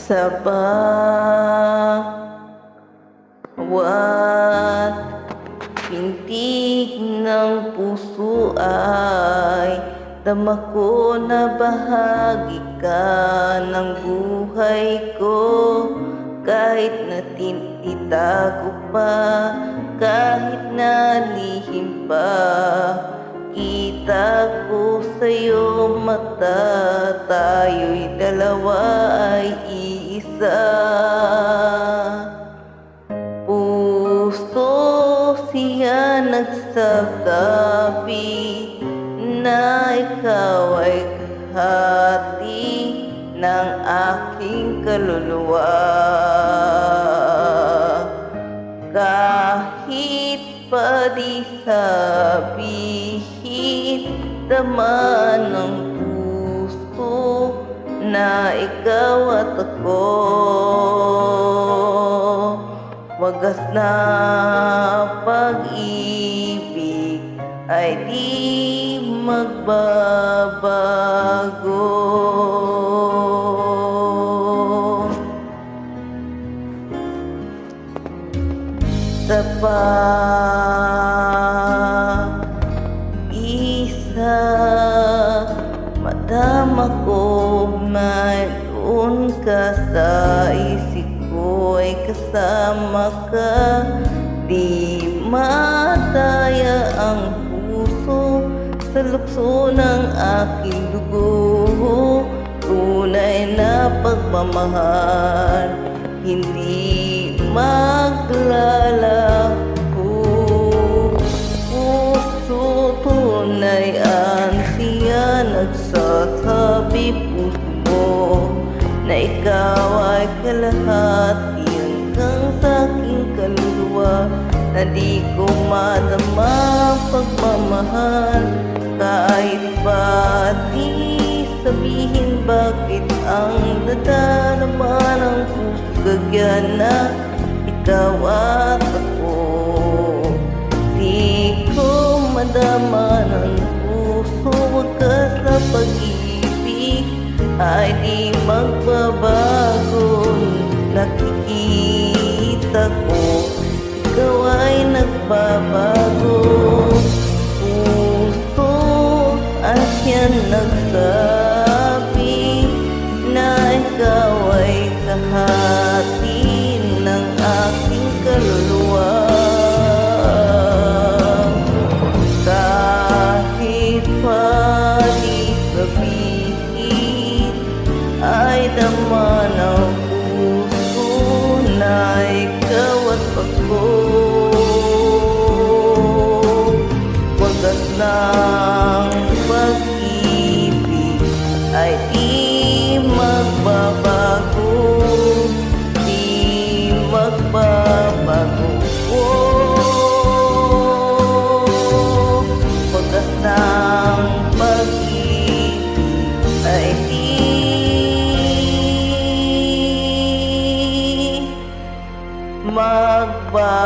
Sa bawat pintig ng puso ay dama ko na bahagi ka ng buhay ko. Kahit itago pa, kahit nalihim pa, kita ko sa'yo mata, tayo'y dalawa ay iisa. Puso siya nagsasabi na ikaw ay kahati ng aking kaluluwa. Kahit pa di sabihin, dama ng puso na ikaw at ako. Wagas na pag-ibig ay di magbabago. Sa pag-isa, madama ko mayroon ka sa isip ko, ay kasama ka. Di mataya ang puso sa lukso ng aking dugo. Tunay na pagmamahal, hindi maglalaho. Puso tunay ang siya nagsasabi, puso mo na ikaw ay kalahati hanggang sa aking kaluluwa. Na di ko madama pagmamahal, kahit pa di sabihin bakit ang nadarama ng puso gagyan na ikaw at ako. Di ko madama ng puso, wagas na pag-ibig ay di magbabago. Nakikita ko ikaw ay nagbabago. Puso ay siya nagsabi na ikaw ay kahati ng aking kaluluwa. Kahit pa di sabihin, ay dama ng puso na ikaw at ako. Wagas ng pag-ibig ay di magbabago, di magbabago. Wagas ng pag-ibig ay di magbabago.